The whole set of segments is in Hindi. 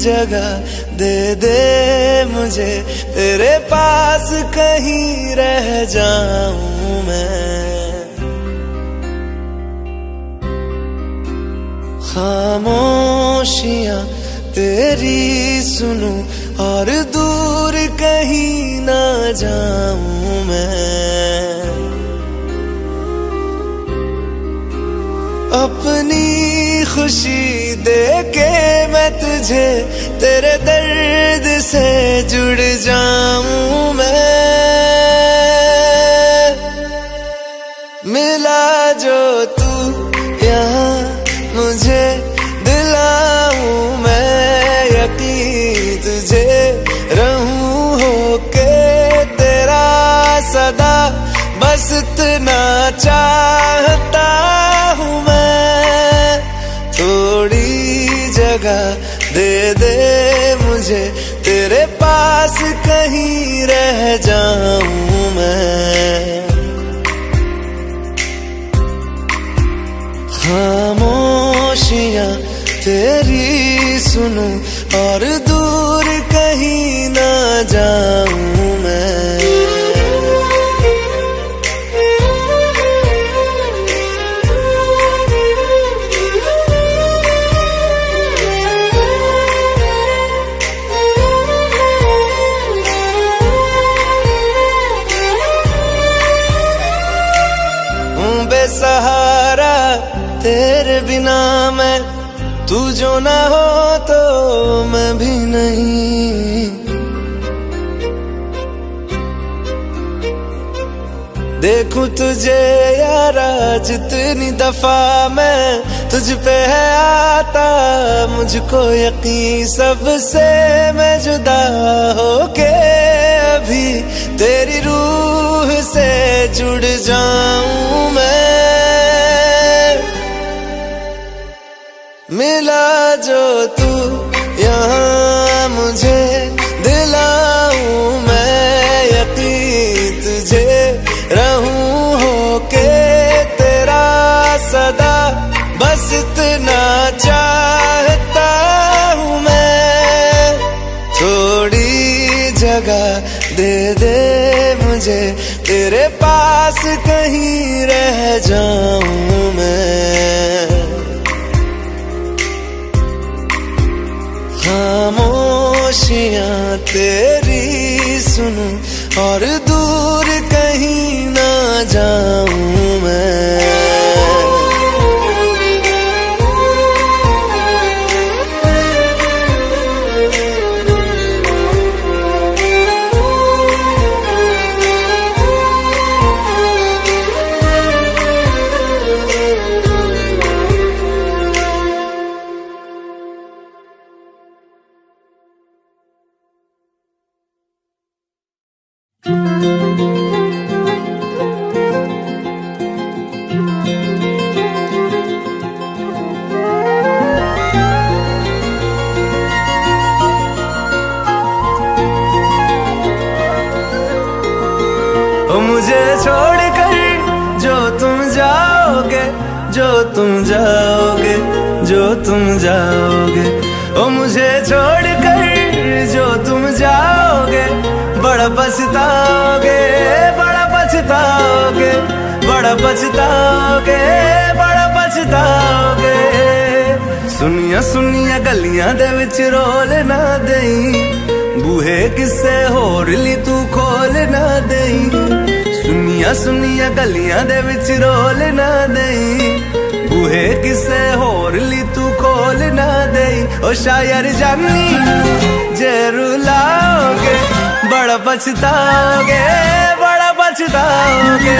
जगह दे दे मुझे, तेरे पास कहीं रह जाऊं मैं। खामोशियां तेरी सुनूं और दूर कहीं ना जाऊं मैं। अपनी खुशी दे के मैं तुझे, तेरे दर्द से जुड़ जाऊं मैं। मिला जो तू यहाँ मुझे, दिलाऊं मैं यकीन तुझे, रहूं होके तेरा सदा, बस इतना चाहता हूँ मैं। थोड़ी जगह दे दे मुझे, तेरे पास कहीं रह जाऊं मैं। खामोशियां तेरी सुनूं और दूर कहीं ना जाऊं मैं। बेसहारा तेरे बिना मैं, तू जो ना हो तो मैं भी नहीं। देखूं तुझे यारा जितनी दफा मैं, तुझ पे है आता मुझको यकीन, सबसे मैं जुदा होके अभी तेरी रूह से जुड़ जाऊं मैं। मिला जो तू यहाँ मुझे, दिलाऊं मैं यकीन तुझे, रहूं होके तेरा सदा, बस इतना चाहता हूँ मैं। थोड़ी जगह दे दे मुझे, तेरे पास कहीं रह जाऊं मैं। खामोशियां तेरी सुनूं और दूर कहीं ना जाऊं मैं। मुझे छोड़कर जो तुम जाओगे, जो तुम जाओगे, जो तुम जाओगे, ओ मुझे छोड़कर जो तुम जाओगे, बड़ा पछताओगे, बड़ा पछताओगे, बड़ा पछताओगे, बड़ा पछताओगे। सुनिया सुनिया गलियां दे विच रोल ना देई, बूहे किसे होर ली तू खोल ना देई। सुनिया सुनिया गलियां दे विच रोल ना देई, बूहे किसे होर ली तू खोल ना देई। ओ शायर जानी जे रुलाओगे, बड़ा पछताओगे, बड़ा पछताओगे।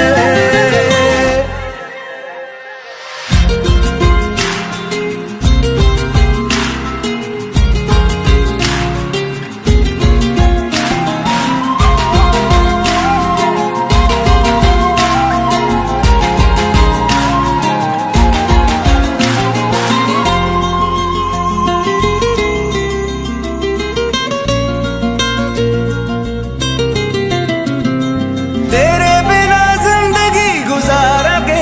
तेरे बिना जिंदगी गुजारा के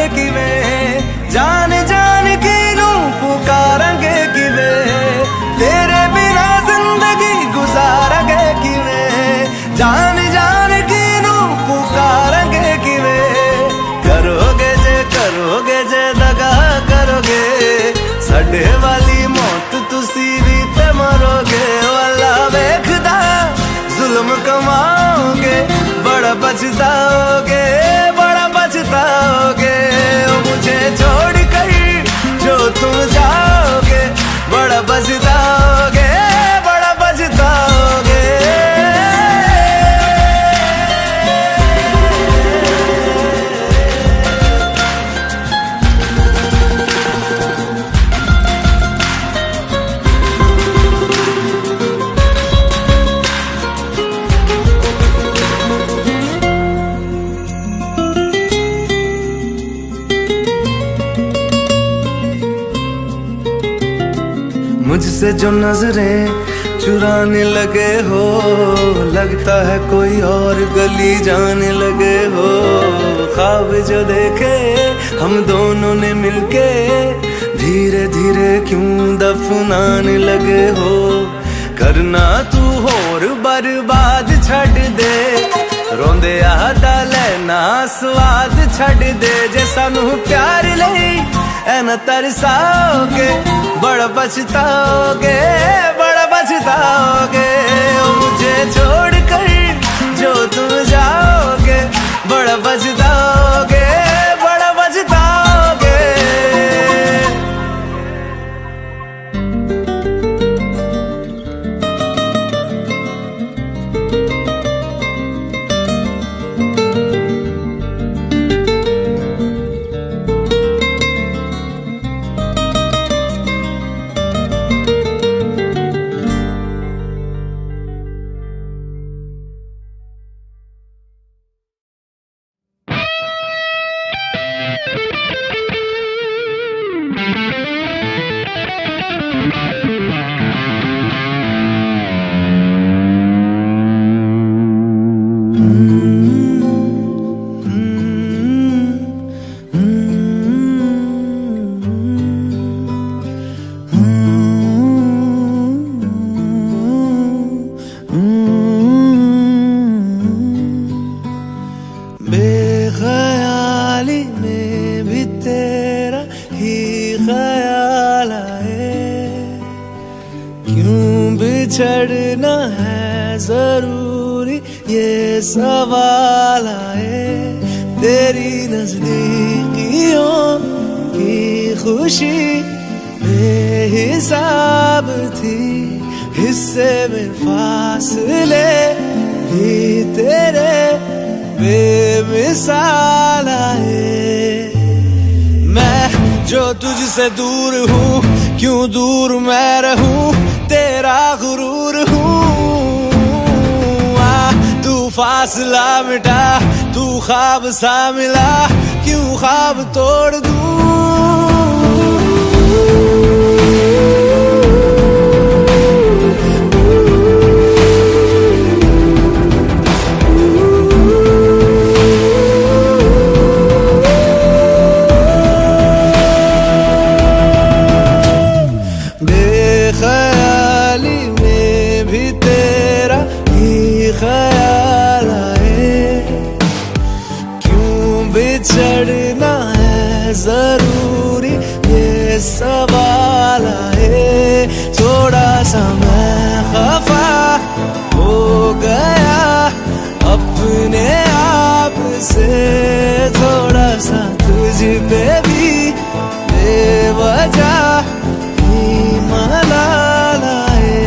बड़ा पछताओगे, बड़ा पछताओगे। ओ मुझे छोड़ कर जो तुम जाओगे, बड़ा पछताओगे, बड़ा पछताओगे। मुझसे जो नजरें चुराने लगे हो, लगता है कोई और गली जाने लगे हो। ख्वाब जो देखे हम दोनों ने मिलके, धीरे धीरे क्यों दफनाने लगे हो। करना तू होर बर्बाद छड़ दे, रोंदे आदा लेना स्वाद छड़ दे। जे सानू प्यार लई ऐना तरसाओगे, बड़ा पछताओगे, बड़ा पछताओगे। ओ मुझे छोड़ कर जो तुम जाओगे, बड़ा पछताओगे, बड़ा पछताओगे। बेख्याली में भी तेरा ही ख्याल आए, क्यों बिछड़ना है जरूरी ये सवाल आए। तेरी नजदीकियों की खुशी बेहिसाब थी, हिस्से में फासले भी तेरे बेमिसाल आए। मैं जो तुझसे दूर हूँ, क्यों दूर मैं रहूँ, तेरा गुरूर हूँ। तू फासला मिटा, तू ख्वाब सा मिला, क्यों ख्वाब तोड़ दूँ। बेख्याली में भी तेरा ही ख्याल आए, क्यों बिछड़ना है जरूरी ये सवाल आए। थोड़ा सा मैं खफा हो गया अपने आप से, थोड़ा सा तुझ पे भी बेवजह मलाल आए।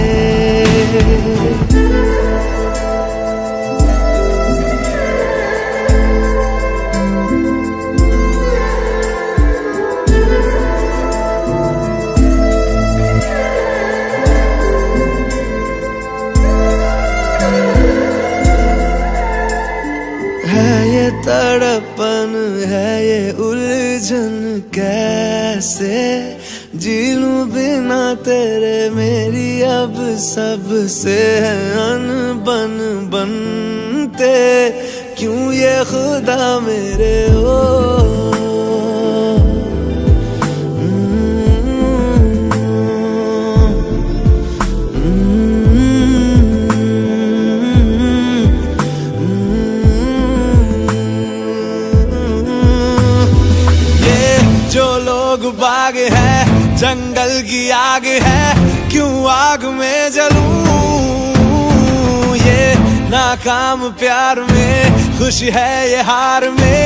है ये तड़पन, है ये उलझन, कैसे जी लूं बिना तेरे। मेरी अब सबसे है अनबन बनते, क्यों ये खुदा मेरे हो। बाग है जंगल की आग है, क्यों आग में जलूं। ये नाकाम प्यार में, खुश है ये हार में,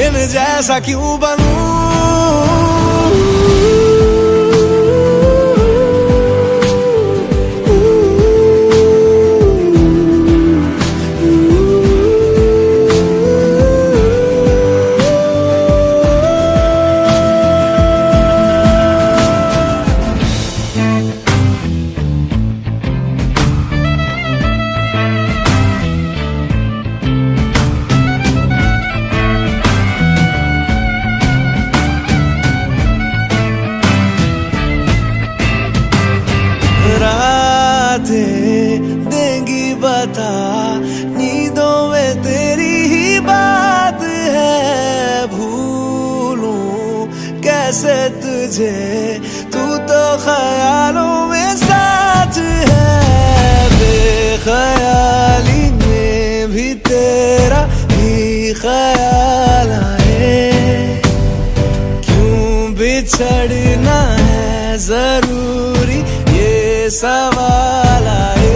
इन जैसा क्यों बनूं। देंगी बता, नींदों में तेरी ही बात है। भूलूं कैसे तुझे, तू तो ख्यालों में साथ है। बेख्याली में भी तेरा ही ख्याल आए, क्यों बिछड़ना है जरूरी ये सवाल आए।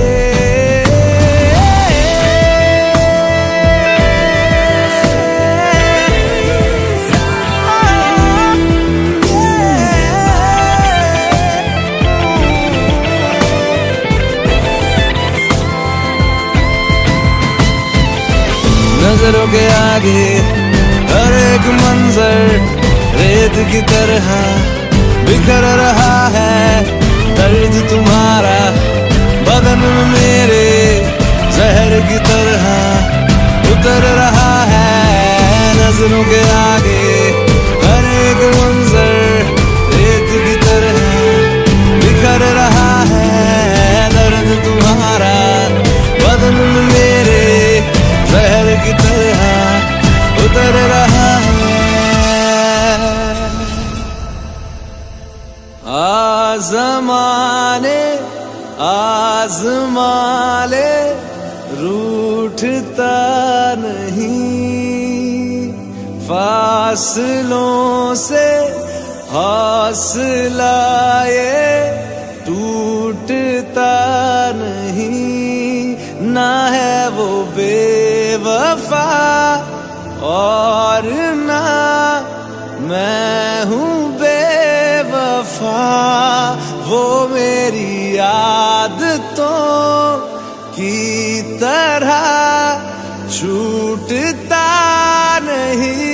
नजरों के आगे हर एक मंजर रेत की तरह बिखर रहा है। दर्द तुम्हारा बदन में मेरे जहर की तरह उतर रहा है। नजरों के आगे हर एक मंजर रेत की तरह बिखर रहा है। दर्द तुम्हारा बदन में मेरे जहर की तरह उतर रहा है। आज़माने आज़माले रूठता नहीं, फासलों से हौसला ये टूटता नहीं। ना है वो बेवफा और ना मैं हूँ बेवफा, वो मेरी आदतों की तरह छूटता नहीं।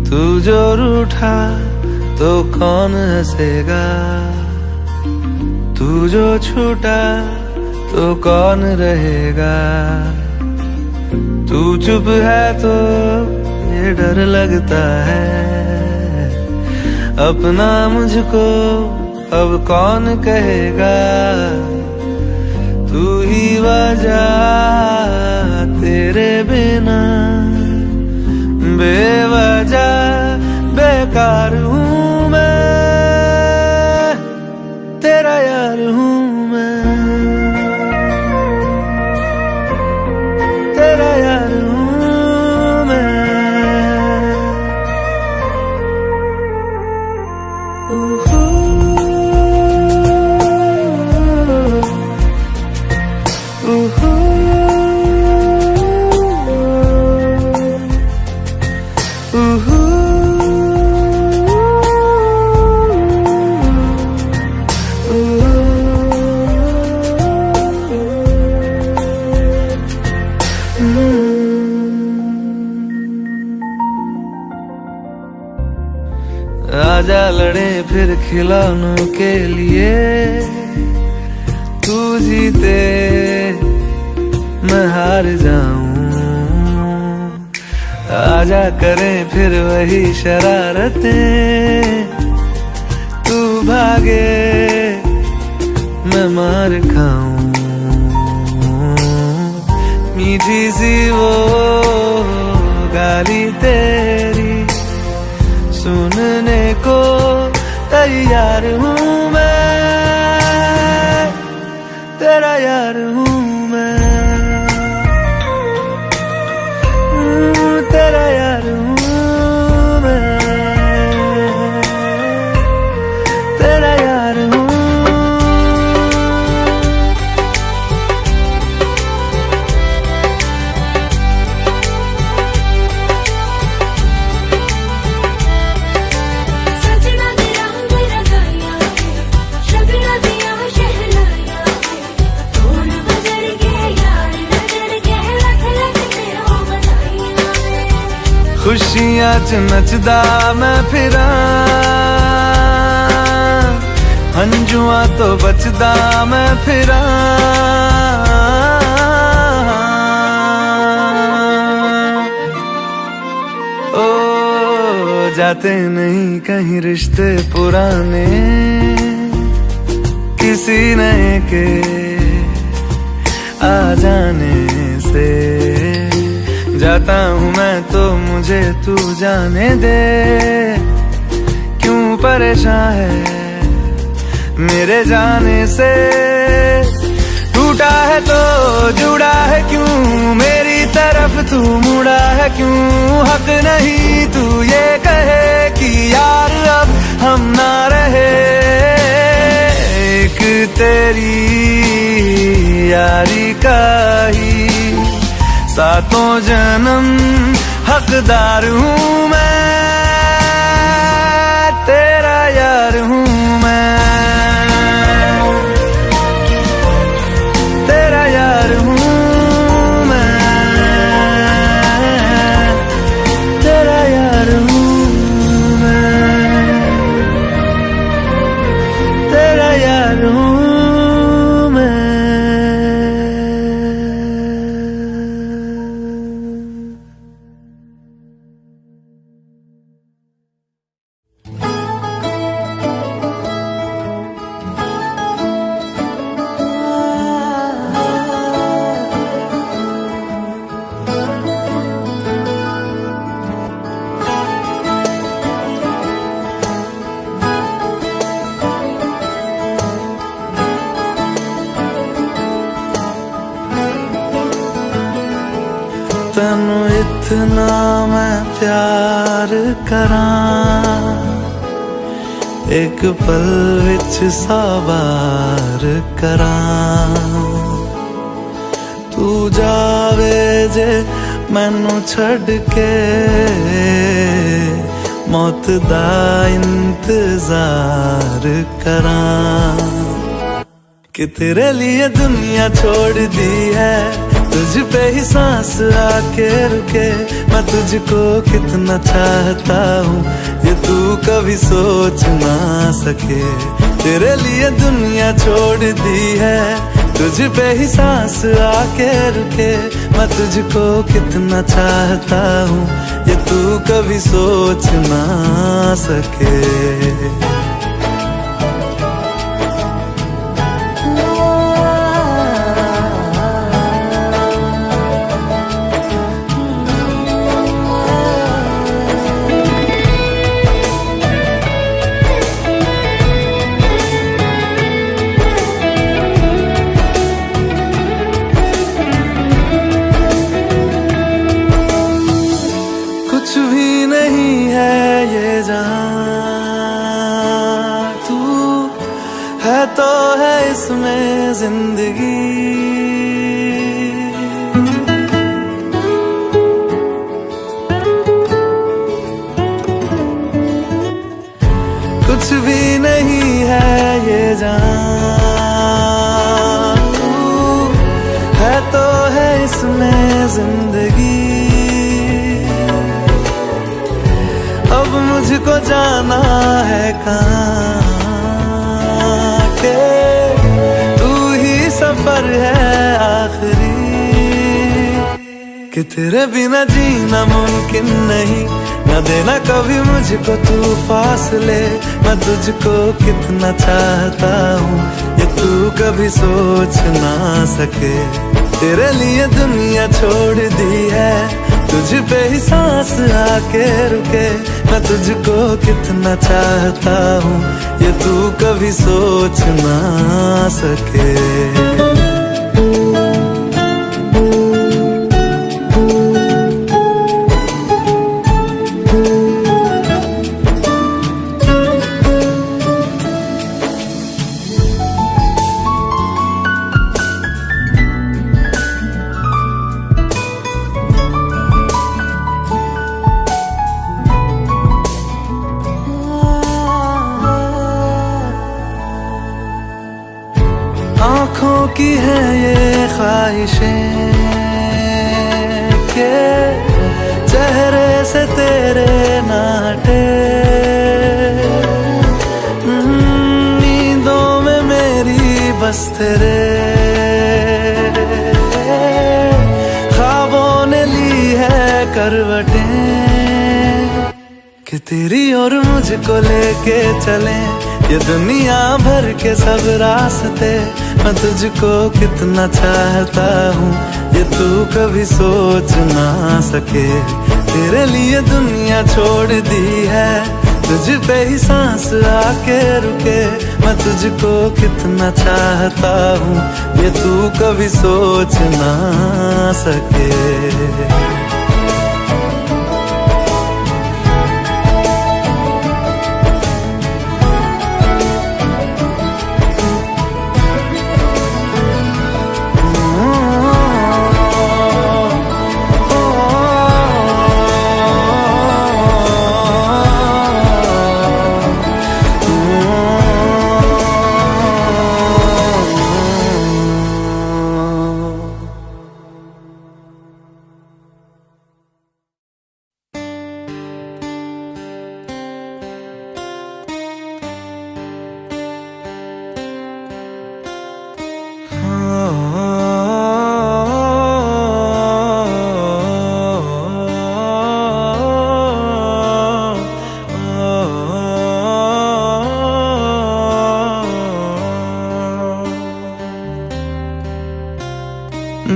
तू जो रूठा तो कौन हंसेगा, तू जो छूटा तो कौन रहेगा। तू चुप है तो ये डर लगता है, अपना मुझको अब कौन कहेगा। तू ही वजह, तेरे बिना बेवजह बेकार हूँ मैं, तेरा यार हूँ मैं, तेरा यार हूँ मैं। आजा लड़े फिर खिलौनों के लिए, तू जीते मैं हार जाऊं। आजा करें फिर वही शरारतें, तू भागे मैं मार खाऊं। सी वो गाली तेरी सुनने को तैयार हूँ मैं, तेरा यार हूँ मैं, तेरा यार हूँ मैं, तेरा यार हूँ। खुशियां च नचदा मैं फिरा, हंजुआ तो बचदा मैं फिरा। ओ जाते नहीं कहीं रिश्ते पुराने, किसी नए के आ जाने से जाता हूँ मैं तो मुझे तू जाने दे। क्यों परेशान है मेरे जाने से, टूटा है तो जुड़ा है क्यों मेरी तरफ तू मुड़ा है क्यों। हक नहीं तू ये कहे कि यार अब हम ना रहे, एक तेरी यारी का ही सातों जन्म हकदार हूँ मैं, तेरा यार हूँ मैं, तेरा यार हूँ मैं, तेरा यार हूँ मैं, तेरा यार हूँ। तैनू इतना मैं प्यार करां, एक पल विच साबार करां। तू जावे जे मैनू छड़ के, मौत दा इंतजार करां। कि तेरे लिए दुनिया छोड़ दी है, तुझ पे ही सांस आके रुके। मैं तुझको कितना चाहता हूँ ये तू कभी सोच ना सके। तेरे लिए दुनिया छोड़ दी है, तुझ पे ही सांस आके रुके। मैं तुझको कितना चाहता हूँ ये तू कभी सोच ना सके। कुछ भी नहीं है ये जहां, तू है तो है इसमें जिंदगी। कुछ भी नहीं है ये जहां, तू है तो है इसमें जिंदगी। अब मुझको जाना है कहाँ के तू ही सफर है आखिरी। कि तेरे बिना जीना मुमकिन नहीं, न देना कभी मुझको तू फासले। मैं तुझको कितना चाहता हूँ ये तू कभी सोच ना सके। तेरे लिए दुनिया छोड़ दी है, तुझ पे ही सांस आके रुके। मैं तुझको कितना चाहता हूँ ये तू कभी सोच ना सके। आँखों की है ये ख्वाहिशें के चेहरे से तेरे नाटे, नींदों में मेरी बस तेरे ख्वाबों ने ली है करवटें कि तेरी और मुझको लेके चले ये दुनिया भर के सब रास्ते। मैं तुझको कितना चाहता हूँ ये तू कभी सोच ना सके। तेरे लिए दुनिया छोड़ दी है, तुझ पे ही सांस आके रुके। मैं तुझको कितना चाहता हूँ ये तू कभी सोच ना सके।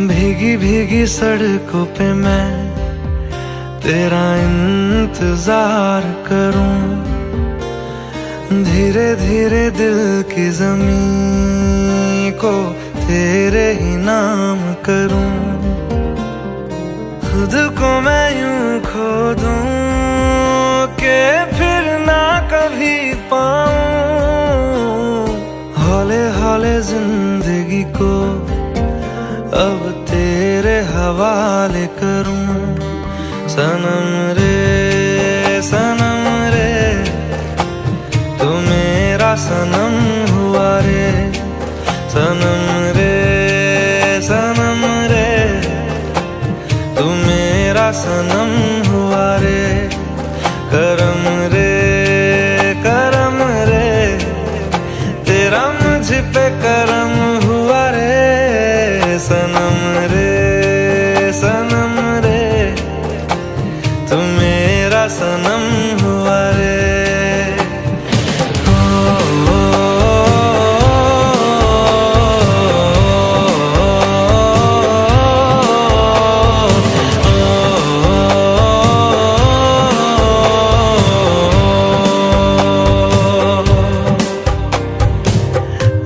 भीगी भीगी सड़कों पे मैं तेरा इंतजार करूं, धीरे धीरे दिल की ज़मीं को तेरे ही नाम करूं। खुद को मैं यूं खो दूं कि फिर ना कभी पाऊं। हौले हौले जिंदगी को अब तेरे हवाले करूं। सनम रे तू मेरा सनम हुआ रे। सनम रे तू मेरा सनम हुआ रे। करम रे तेरा मुझ पे करम हुआ रे। सनम रे तू मेरा सनम हुआ रे।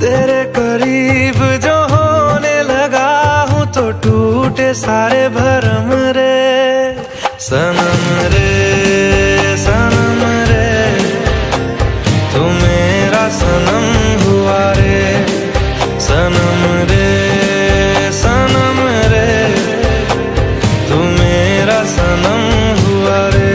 तेरे करीब जो होने लगा हूँ तो टूटे सारे भरम रे। सनम रे तू मेरा सनम हुआ रे। सनम रे तू मेरा सनम हुआ रे।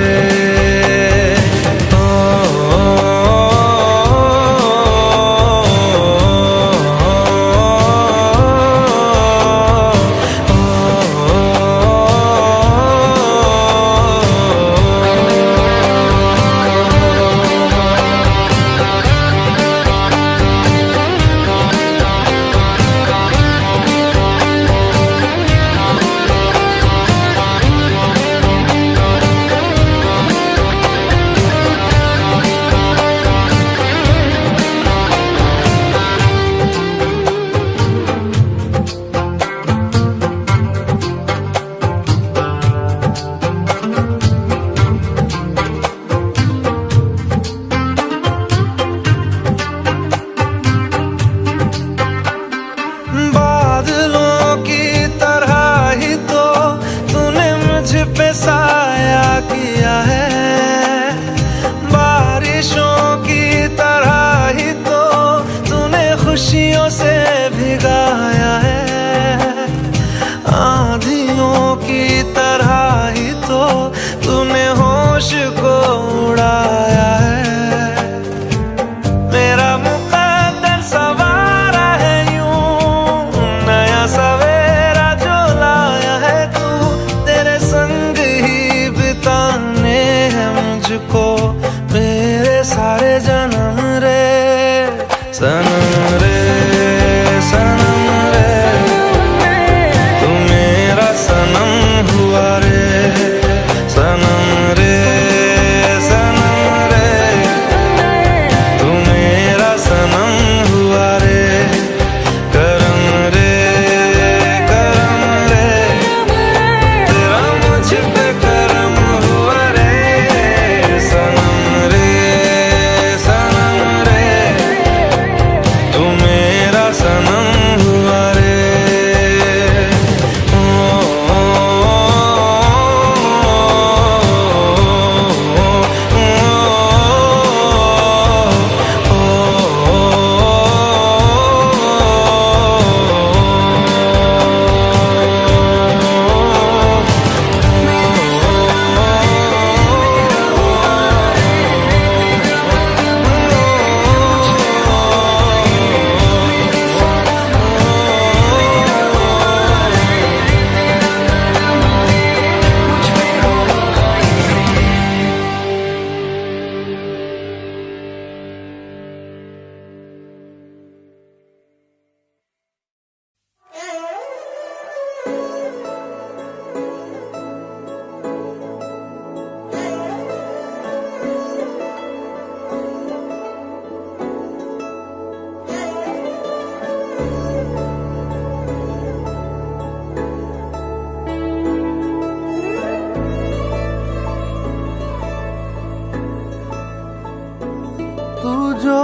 तू जो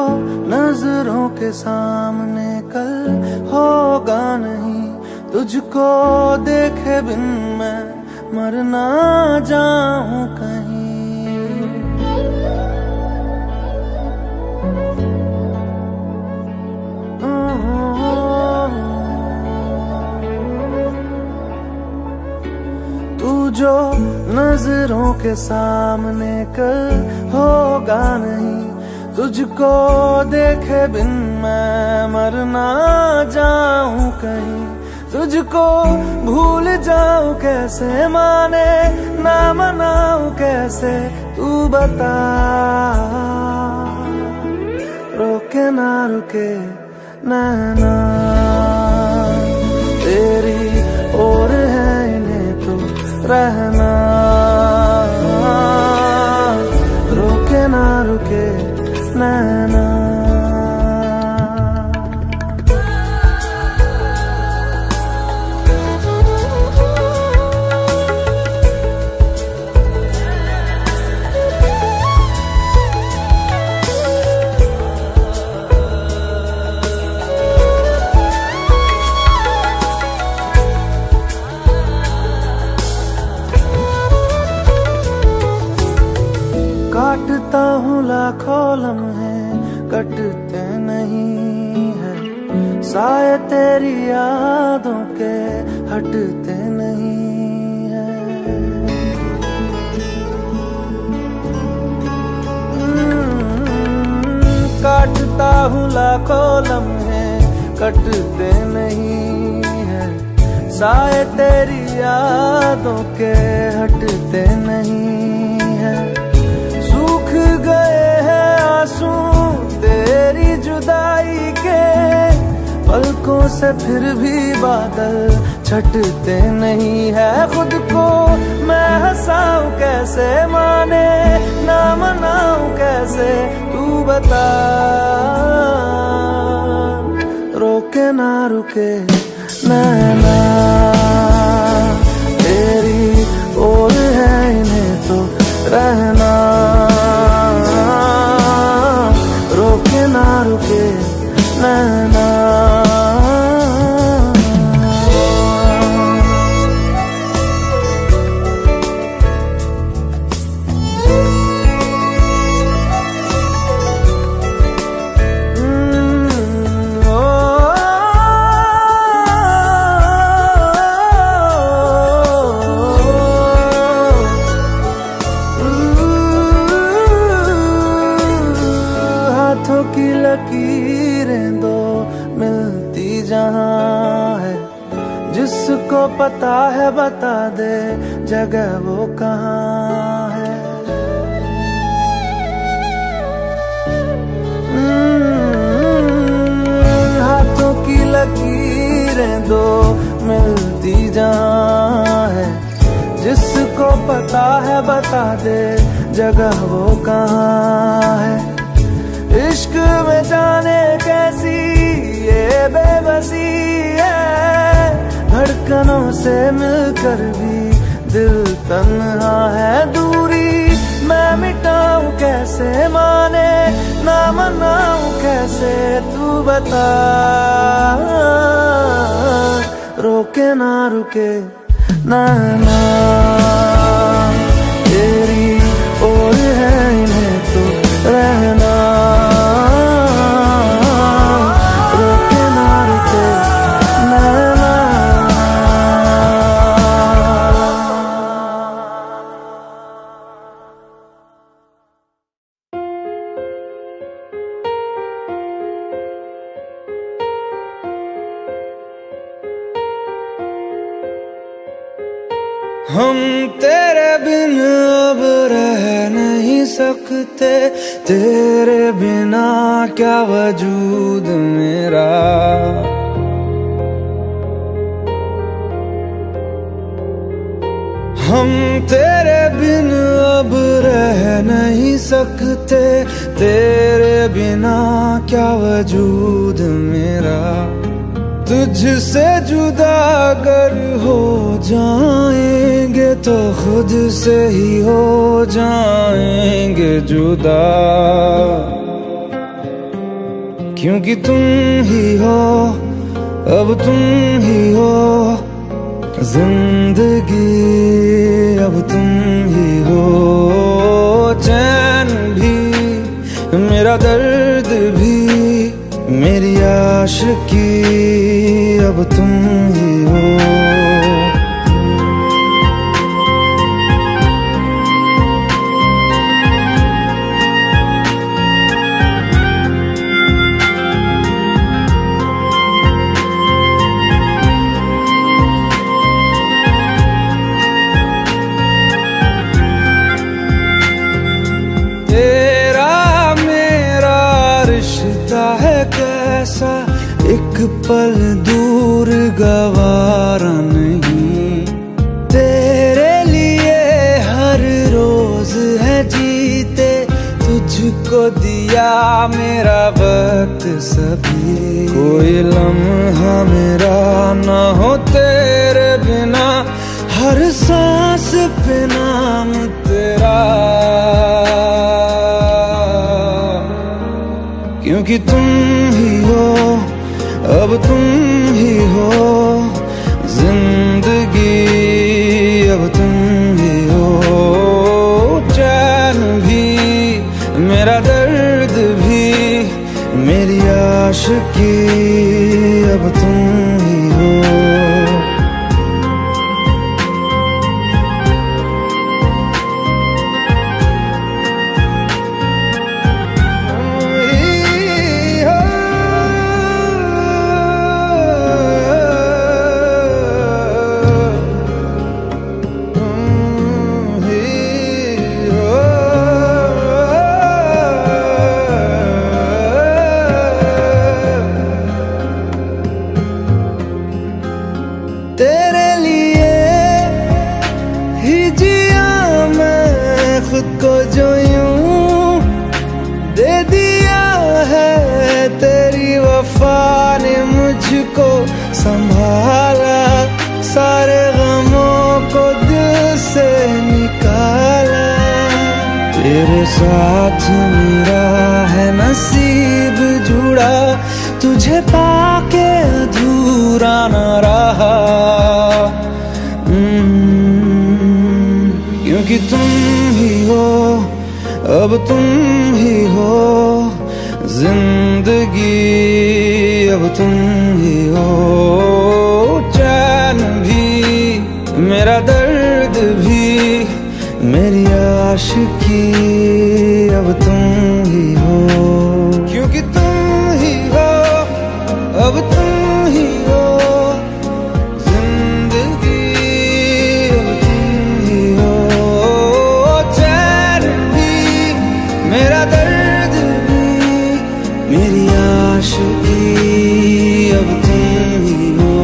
नजरों के सामने कल होगा नहीं, तुझको देखे बिन मैं मर ना जाऊं कहीं। तू जो नजरों के सामने कल होगा नहीं, तुझको देखे बिन मैं मर ना जाऊं कहीं। तुझको भूल जाऊं कैसे, माने ना मनाऊं कैसे, तू बता। रोके ना रुके नैना तेरी और है इन्हें तो रहना। रोके ना रुके नैना। काटता हूँ लाखों लम्हे, कटते नहीं है साए तेरी यादों के, हटते नहीं है। काटता हूँ लाखों लम्हे, कटते नहीं है साए तेरी यादों के, हटते नहीं है। सूख गए हैं आंसू तेरी जुदाई के, पलकों से फिर भी बादल छटते नहीं है। खुद को मैं हंसाऊं कैसे, माने ना मनाऊं कैसे, तू बता। रोके ना रुके नैना तेरी और है इन्हें तो रहना। रोके ना रुके नैना। हाथों की लकीरें दो मिलती जहां है, जिसको पता है बता दे जगह वो कहाँ है। हाथों की लकीरें दो मिलती जहां है, जिसको पता है बता दे जगह वो कहाँ है। इश्क में जाने कैसी ये बेबसी है, धड़कनों से मिलकर भी दिल तन्हा है। दूरी मैं मिटाऊं कैसे, माने ना मनाऊं कैसे, तू बता। रोके ना रुके नैना तेरी और है इन्हें तो रहना। रोके ना रुके नैना। हम तेरे बिन अब रह नहीं सकते, तेरे बिना क्या वजूद मेरा। हम तेरे बिन अब रह नहीं सकते, तेरे बिना क्या वजूद मेरा। तुझसे जुदा अगर हो जाएंगे तो खुद से ही हो जाएंगे जुदा। क्योंकि तुम ही हो, अब तुम ही हो जिंदगी, अब तुम ही हो। चैन भी, मेरा दर्द भी, मेरी आशिकी, अब तुम ही हो। कैसा एक पल दूर गवारा नहीं, तेरे लिए हर रोज है जीते, तुझको दिया मेरा वक्त सभी। कोई लम्हा मेरा ना हो तेरे बिना, हर सांस पे नाम तेरा, क्योंकि तुम ही हो, अब तुम ही हो जिंदगी, अब तुम ही हो। चैन भी, मेरा दर्द भी, मेरी आशिकी, अब तुम ही हो। तेरे लिए ही जिया मैं खुद को, जो यूं दे दिया है तेरी वफा ने मुझको संभाला, सारे गमों को दिल से निकाला। तेरे साथ मेरा है नसीब जुड़ा, तुझे पाके अधूरा न रहा। क्योंकि तुम ही हो, अब तुम ही हो जिंदगी, अब तुम ही हो। चैन भी, मेरा दर्द भी, मेरी आशिकी, अब तुम ही हो। क्योंकि तुम ही हो, अब तुम ही हो जिंदगी, अब तुम ही हो। चैन भी, मेरा दर्द भी, मेरी आशिकी, अब तुम ही हो।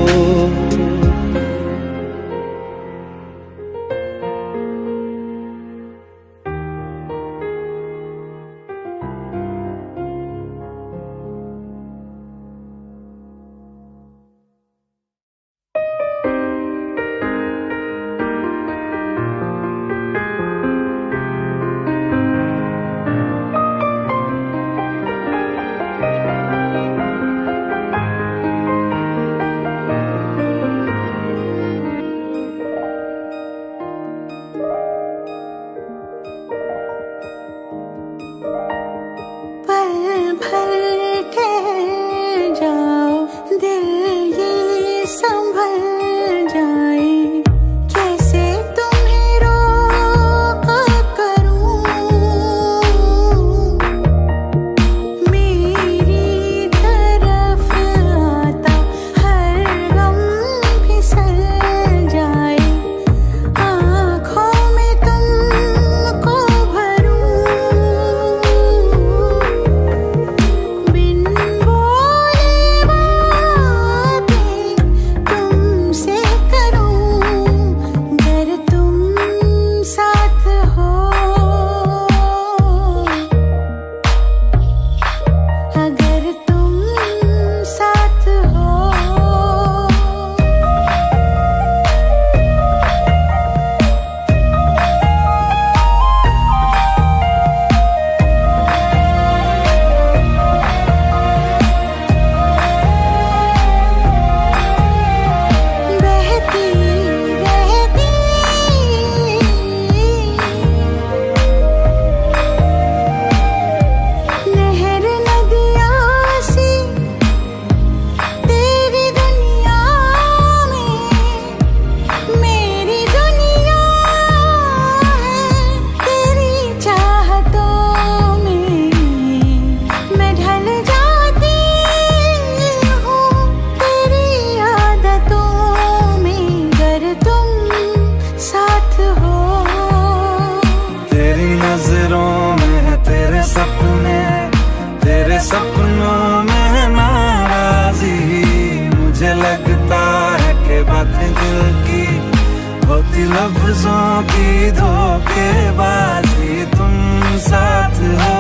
होती लफ्जों की धोखेबाजी, तुम साथ हो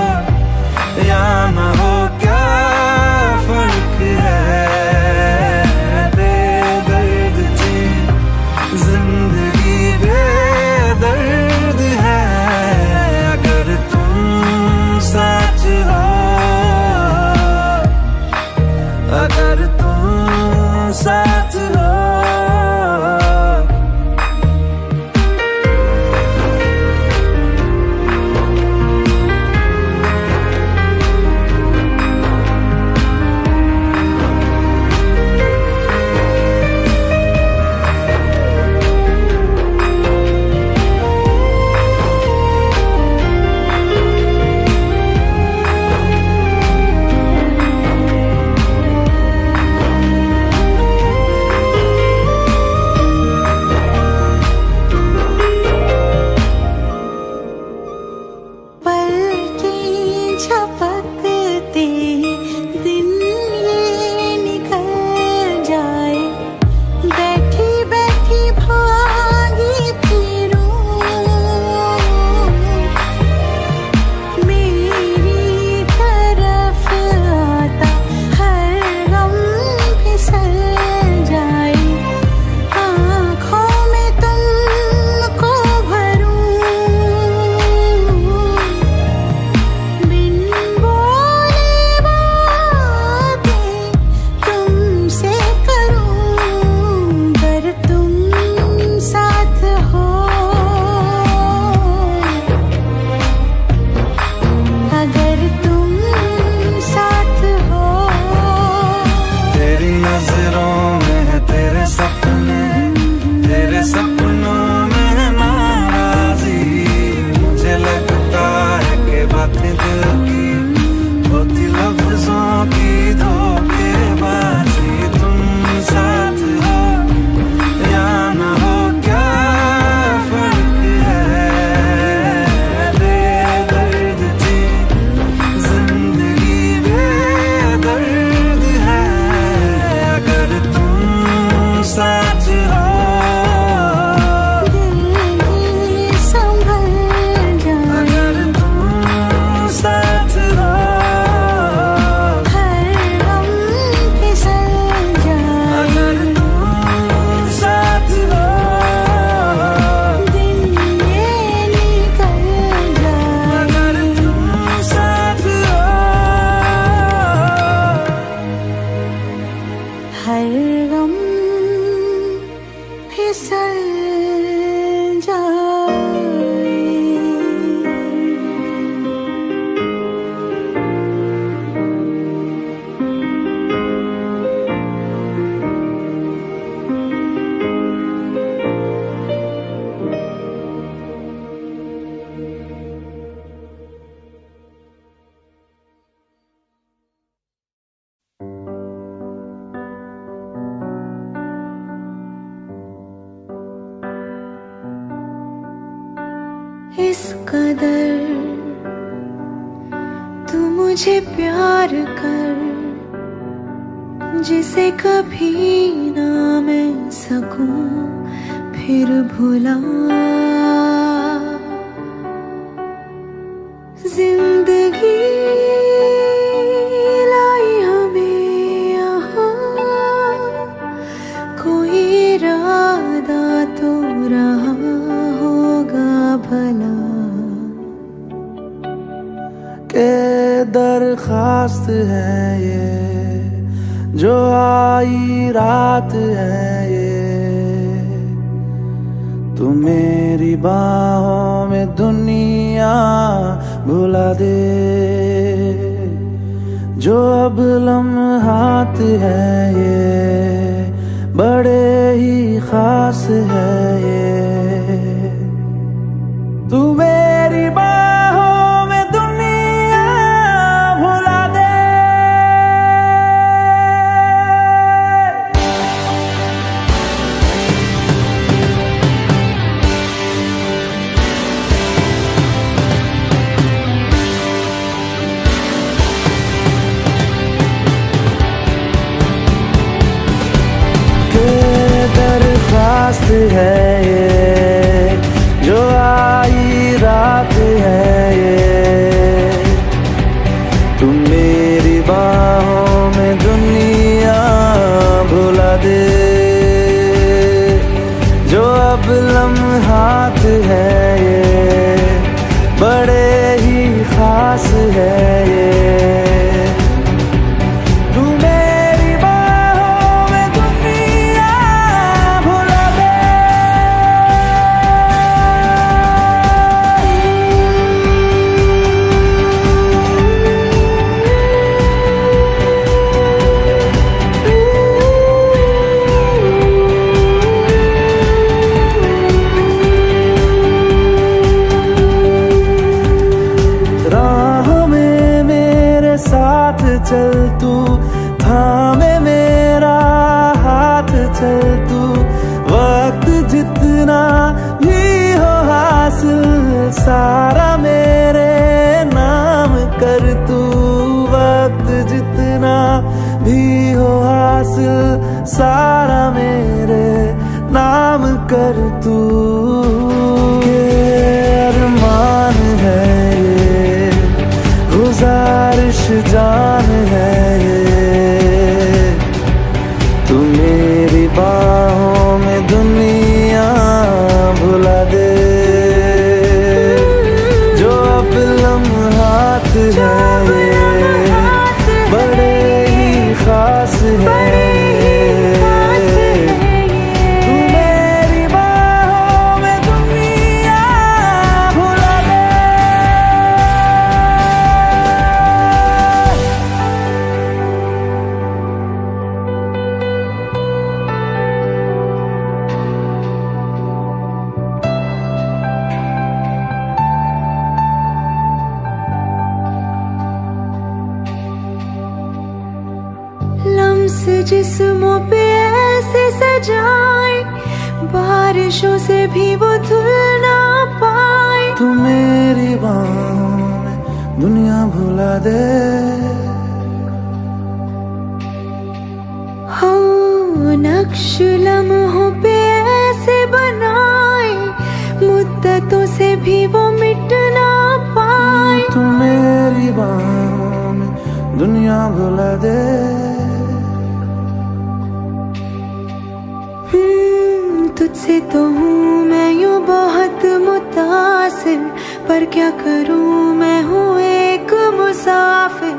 या ना हो क्या फर्क है। बेदर्द थी जिंदगी, बेदर्द है अगर तुम साथ हो, अगर तुम साथ हो। इस कदर तू मुझे प्यार कर, जिसे कभी ना मैं सकूं फिर भुला। जिंदगी लाई हमें यहाँ, कोई इरादा तो रहा होगा भला। के दरखास्त है ये जो आई रात है ये, तू मेरी बाहों में दुनिया भुला दे। जो अब लम्हात है ये बड़े ही खास है ये, तू मेरी बाहों में दुनिया भुला दे। के दरखास्त है ये बाहों में दुनिया भुला दे, जो अब लम्हात है ये बड़े ही खास है ये। तू मेरी बाहों में दुनिया भुला दे। साथ चल तू, थामे मेरा हाथ चल तू, वक्त जितना भी हो हासिल सारा मेरे नाम कर तू, वक्त जितना भी हो हासिल सारा मेरे नाम कर तू। के अरमान है ये, गुजारिश जान है ये, तू मेरी बाहों में दुनिया भुला दे, जो अब लम्हात है ये बड़े ही खास है। लम्स जिस्मों पे ऐसे सजाए, बारिशों से भी वो धुल ना पाए। तू मेरी बाहों में दुनिया भुला दे। हो नक्श लम्हों पे ऐसे बनाए, मुद्दतों से भी वो मिट ना पाए। तू मेरी बाहों में दुनिया भुला दे। तुझसे तो हूँ मैं यूँ बहुत मुतासिर, पर क्या करूँ मैं हूँ एक मुसाफिर।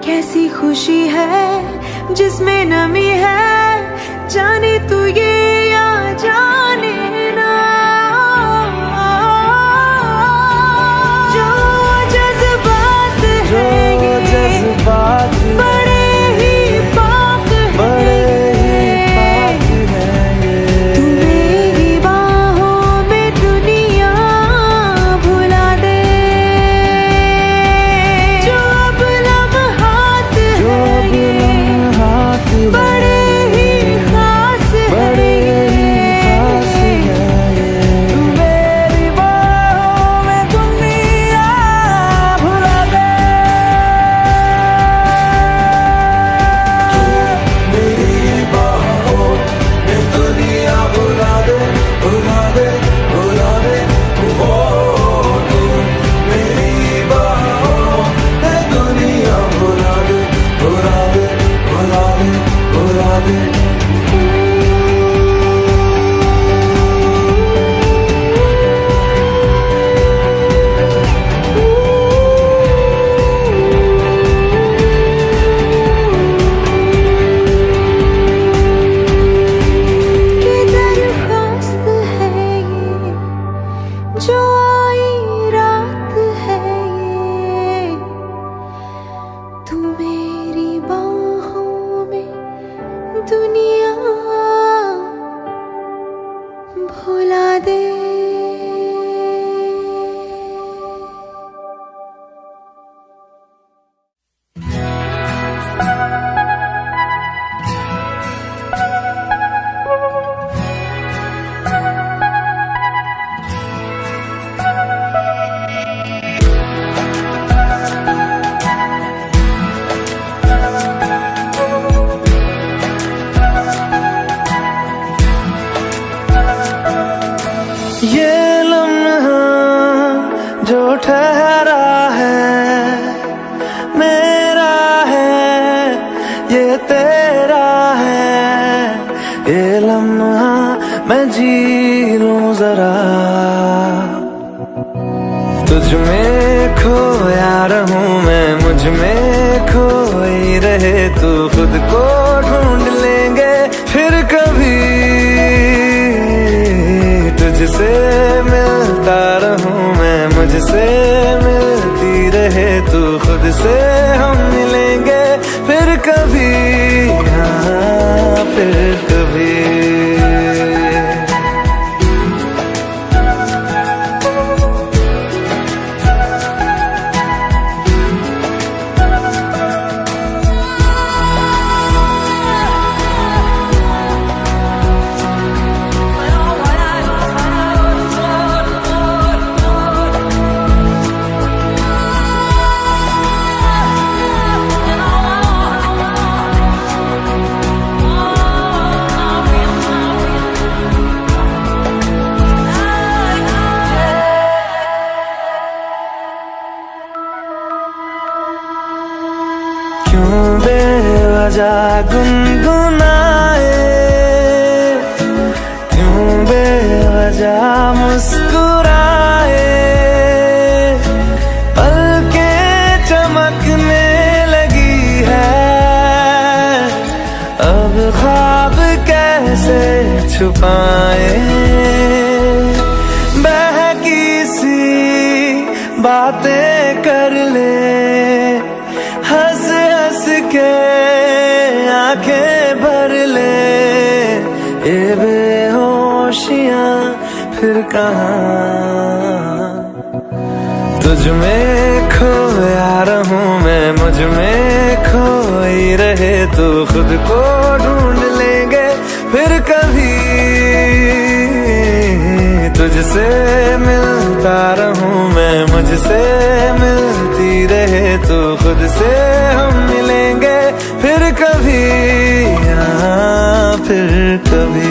कैसी खुशी है जिसमें नमी है, जाने तू ये या जाने ना। जो जज्बात है ये जज्बात बड़े ही पाक है। बड़े तेरा है, ये लम्हा मैं जी लूं जरा। तुझ में खोया रहूं मैं, मुझ में खोई रहे तू, खुद को ढूंढ लेंगे फिर कभी। तुझसे मिलता रहूं मैं, मुझसे मिलती रहे तू, खुद से हम मिलेंगे फिर कभी, हाँ फिर कभी। क्यों बेवजह गुनगुनाए, क्यों बेवजह मुस्कुराए, पलकें चमकने लगी है, अब ख्वाब कैसे छुपाए। बहकी सी बातें कर ले, हंस हंस के आंखें भर ले, ये बेहोशियां फिर कहाँ। तुझ में खोया रहूं मैं, मुझ में खोई रहे तू, खुद को ढूंढ लेंगे फिर कभी। तुझसे मिलता रहूं मैं, मुझसे मिलती रहे तू, खुद से हम मिलेंगे फिर कभी, हाँ फिर कभी।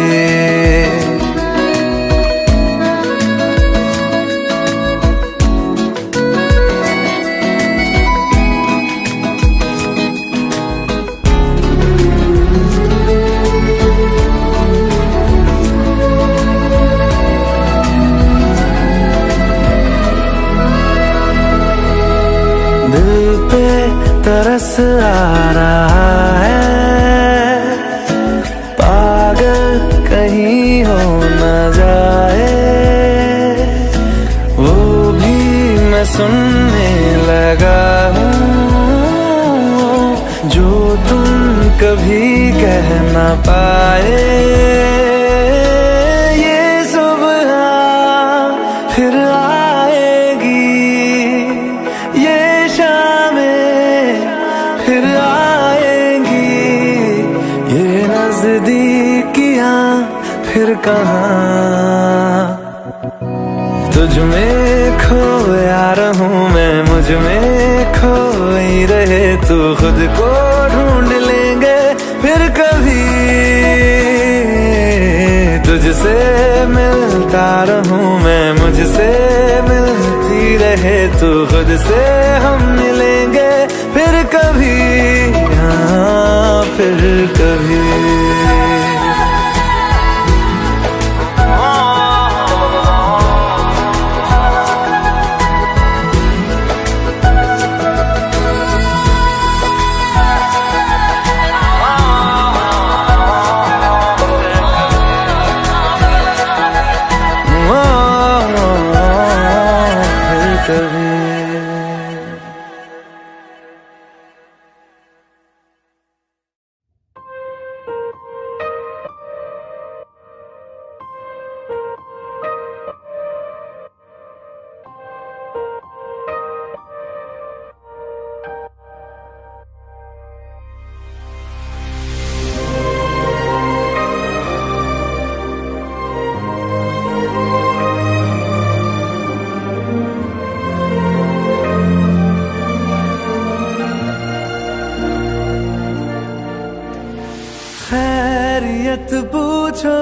दिल पे तरस आ रहा है, पागल कहीं हो न जाए, वो भी मैं सुनने लगा हूँ, जो तुम कभी कह न पाए। ये सुबह फिर आएगी, ये फिर आएंगी, ये नजदीकियां फिर कहाँ। तुझ में खोया रहूं मैं, मुझ में खोई रहे तू, खुद को ढूंढ लेंगे फिर कभी। तुझसे मिलता रहूं मैं, मुझसे मिलती रहे तू, खुद से हम मिलेंगे फिर कभी, हाँ फिर कभी। खैरियत पूछो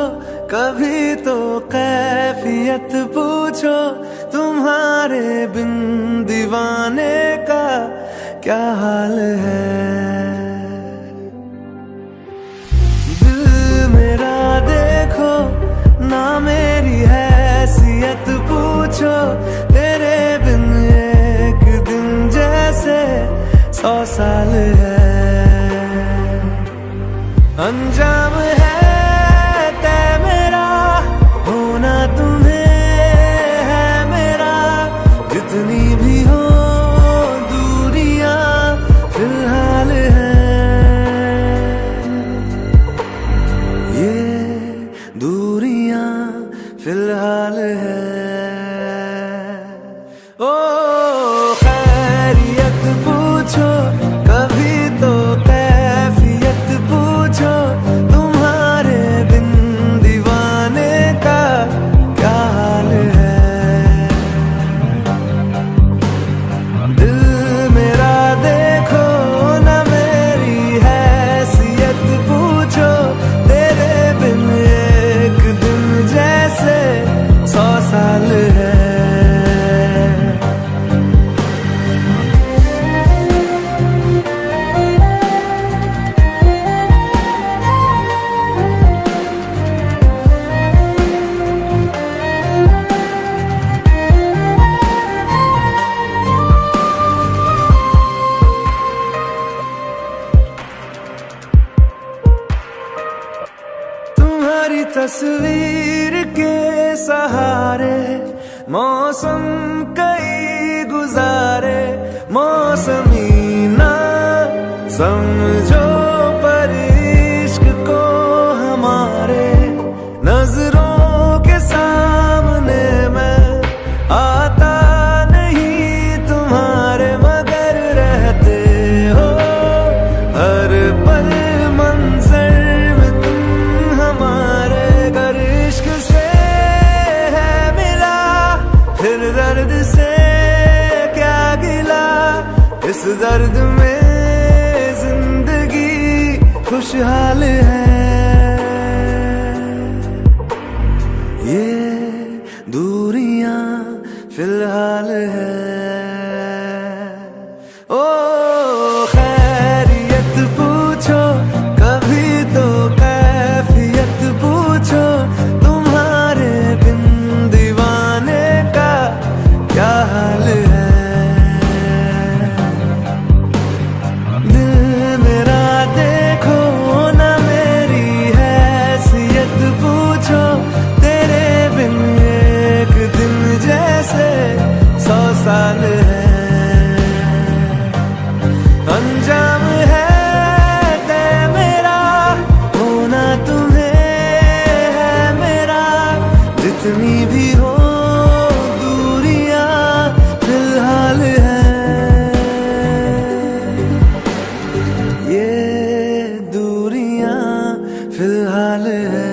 कभी तो कैफियत पूछो, तुम्हारे बिन दीवाने का क्या हाल है। पूछो तेरे बिन एक दिन जैसे 100 साल है। अंजाम है तय मेरा, होना तुम्हें है मेरा, जितनी भी हो दूरियां फिलहाल है। ये दूरियां फिलहाल है। ओ खैरियत पूछो कभी तो कैफियत पूछो, तुम्हारे बिन दीवाने का क्या हाल है। दिल मेरा देखो ना मेरी हैसियत पूछो, तेरे बिन एक दिन जैसे 100 साल है। तुम्हारी तस्वीर के सहारे मौसम कई गुजारे, मौसमी ना समझो पर इश्क को हमारे, नजरों के सामने मैं आता नहीं तुम्हारे, मगर रहते हो हर पल मंजर में तुम हमारे। गर इश्क से है मिला फिर दर्द से क्या गिला, इस दर्द में जिंदगी खुशहाल है। ये दूरियां फिलहाल है। ओ खैरियत पूछो कभी तो कैफियत पूछो, तुम्हारे बिन दीवाने का क्या हाल है। दिल मेरा देखो ना मेरी हैसियत पूछो, तेरे बिन एक दिन जैसे 100 साल है। अंजाम है तय मेरा, होना तुम्हें है मेरा, जितनी भी हो दूरियां फिलहाल है। ये दूरियां फिलहाल है।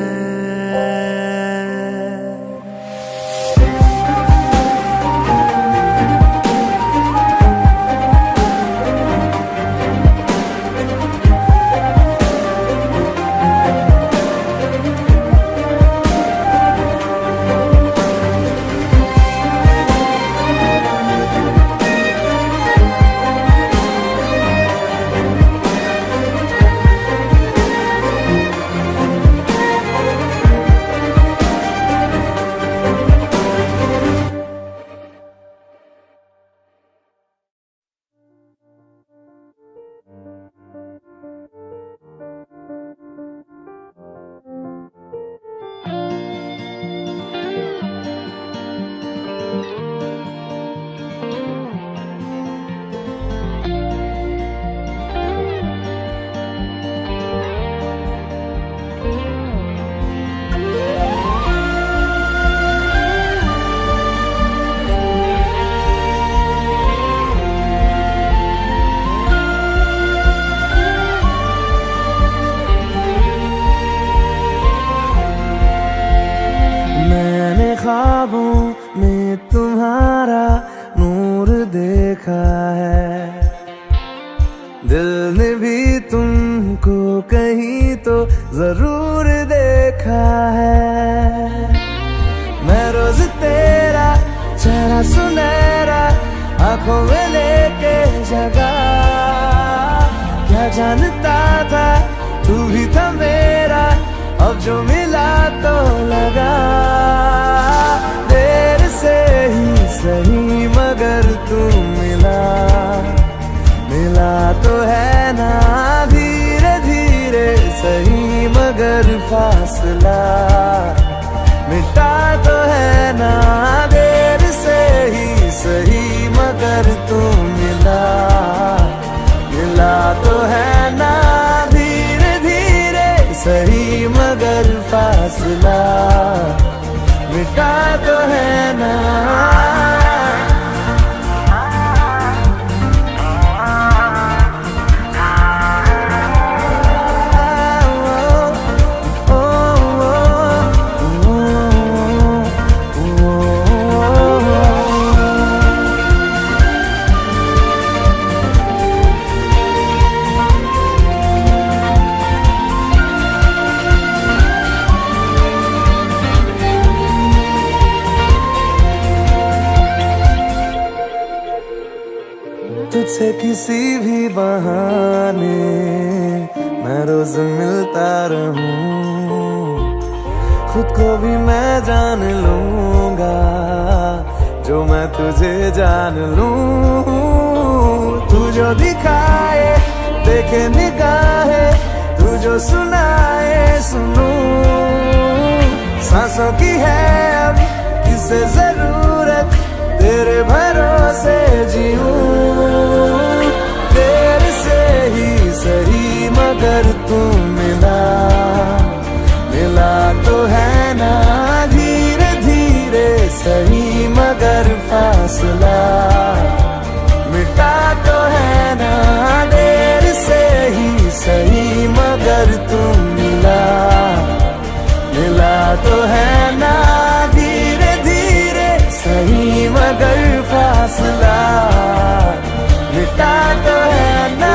ख्वाबों में तुम्हारा नूर देखा है, दिल ने भी तुमको कहीं तो जरूर देखा है। मैं रोज तेरा चेहरा सुनहरा आंखों में लेके जगा, क्या जानता था तू भी था मेरा, अब जो मिला तो लगा। देर से से ही सही मगर तू मिला तो है ना धीरे धीरे सही मगर फासला मिटा तो है ना देर से ही सही मगर तू मिला तो है ना धीरे धीरे सही मगर फासला मिटा तो है ना। तुझसे किसी भी बहाने मैं रोज मिलता रहूं, खुद को भी मैं जान लूंगा जो मैं तुझे जान लूं। तू जो दिखाए देखे निगाहे, तू जो सुनाए सुनूं, सांसों की है अब किसे जरूरत तेरे भरोसे जीऊं। तेरे से ही सही मगर तू मिला तो है ना धीरे धीरे सही मगर फासला मिटा तो है ना देर से ही सही मगर तू मिला तो है ना धीरे धीरे सही मगर फासला मिटा तो है ना।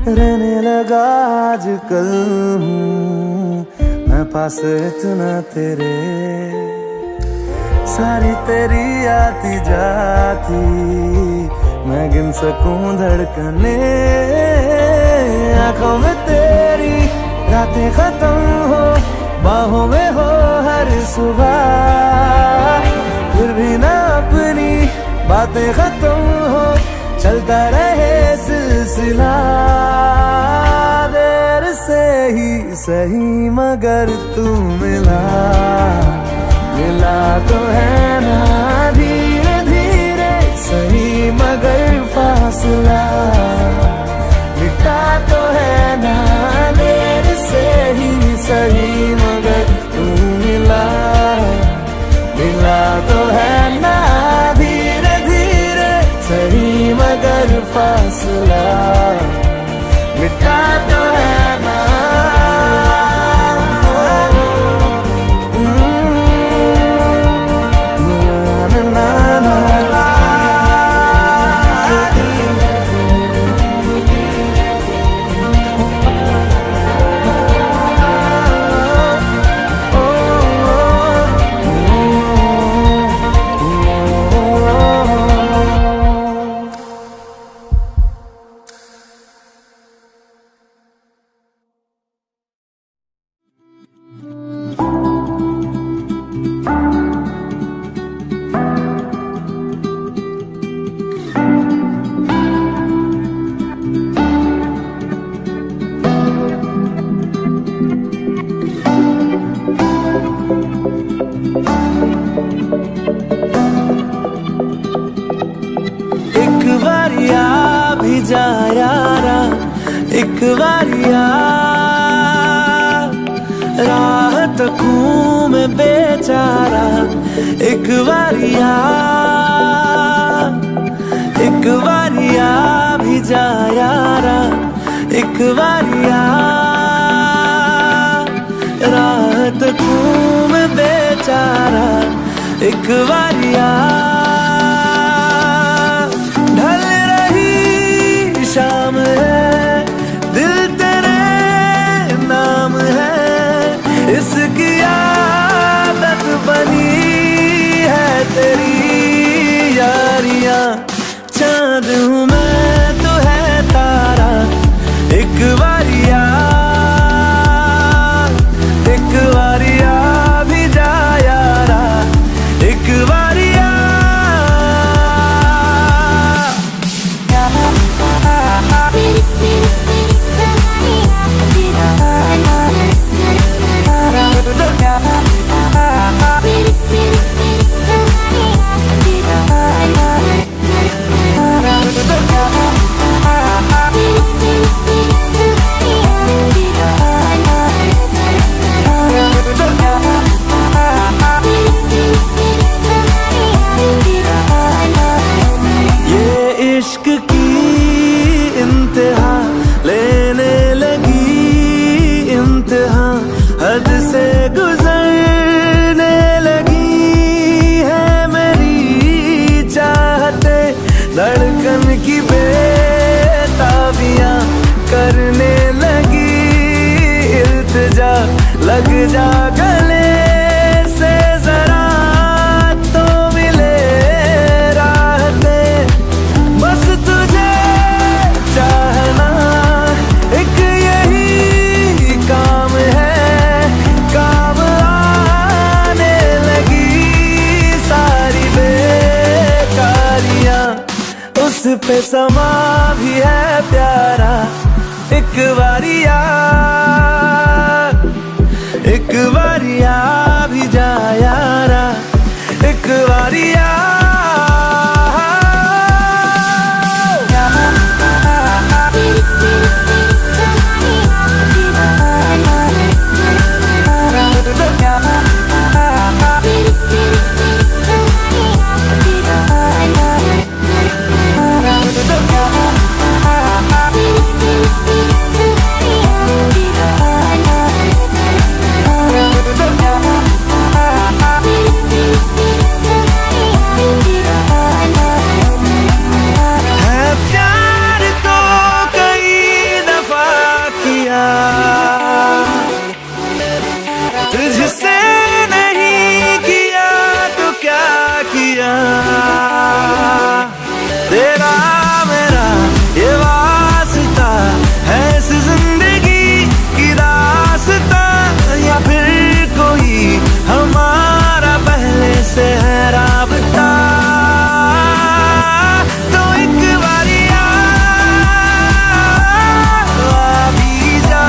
रहने लगा आजकल हूँ मैं पास इतना तेरे, सारी तेरी आती जाती मैं गिन सकूं धड़कने। आंखों में तेरी रातें खत्म हो, बाहों में हो हर सुबह, फिर भी ना अपनी बातें खत्म हो, चलता रहे सिलसिला। देर से ही सही मगर तू मिला तो है ना धीरे धीरे सही मगर फासला मिटा तो है ना देर से ही सही मगर तू मिला तो है ना धीरे धीरे सही मगर फासला मिटा तो है ना। जा यारा एक बारिया राह तकूं मैं बेचारा, एक बारिया राह तकूं मैं बेचारा, एक बारिया भी जा यारा एक बारिया हूँ मैं बेचारा एक बारिया। ढल रही शाम है, दिल तेरे नाम है, इसकी आदत बनी है तेरी यारियां। चांद हूँ मैं तो है तारा एक बारिया, एक बारिया भी जा यारा एक बारिया। इश्क की इंतहा लेने लगी इंतहा, हद से गुजरने लगी है मेरी चाहते। धड़कन की बेताबियां करने लगी इल्तिजा, लग जा गले से जरा तो मिले राहते। बस तुझे चाहना एक यही काम है, काम आने लगी सारी बेकारियां। उस पे समा भी है प्यारा एक बारिया, एक बारिया भी जा यारा एक बारिया। तुझसे नहीं किया तो क्या किया, तेरा मेरा ये वास्ता है इस जिंदगी की रास्ता, या फिर कोई हमारा पहले से है राबता। तो एक बारिया आ भी जा,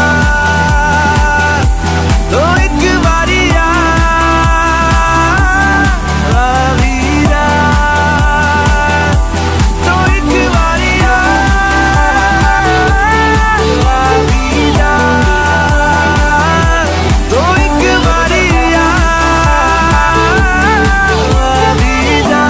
तो एक बारिया आ भी जा, तो एक बारिया आ भी जा, तो एक बारिया आ भी जा।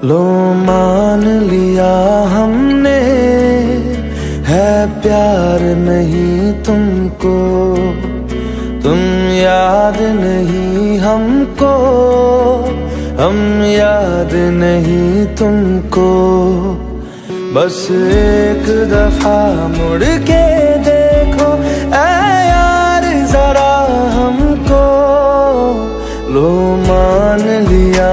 लो मान लिया हमने है प्यार नहीं तुमको, तुम याद नहीं हमको, हम याद नहीं तुमको। बस एक दफा मुड़ के देखो ऐ यार जरा हमको। लो मान लिया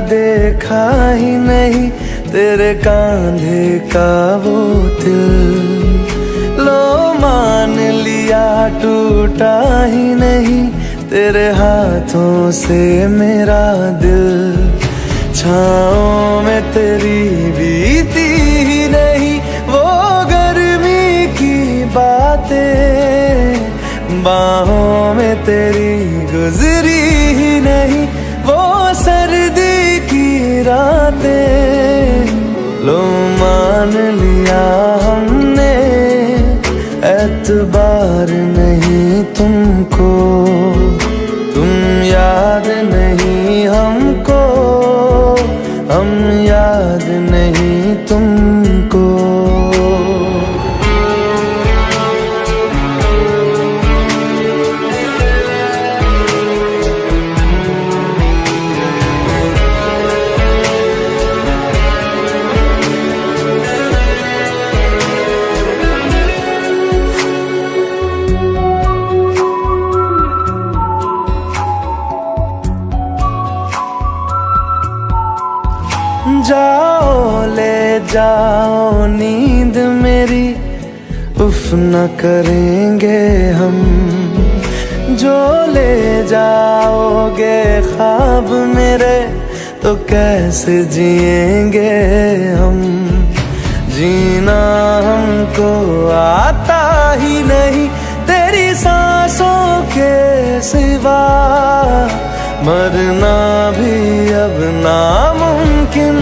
देखा ही नहीं तेरे कांधे का वो दिल। लो मान लिया टूटा ही नहीं तेरे हाथों से मेरा दिल। छाँव में तेरी बीती ही नहीं वो गर्मी की बातें, बाहों में तेरी गुजरी ही नहीं वो सर्दी की रातें। लो मान लिया हमने एतबार नहीं तुमको, तुम याद नहीं हमको, हम याद नहीं तुमको। जाओ ले जाओ नींद मेरी, उफ न करेंगे हम। जो ले जाओगे ख्वाब मेरे तो कैसे जिएंगे हम। जीना हमको आता ही नहीं तेरी सांसों के सिवा, मरना भी अब नामुमकिन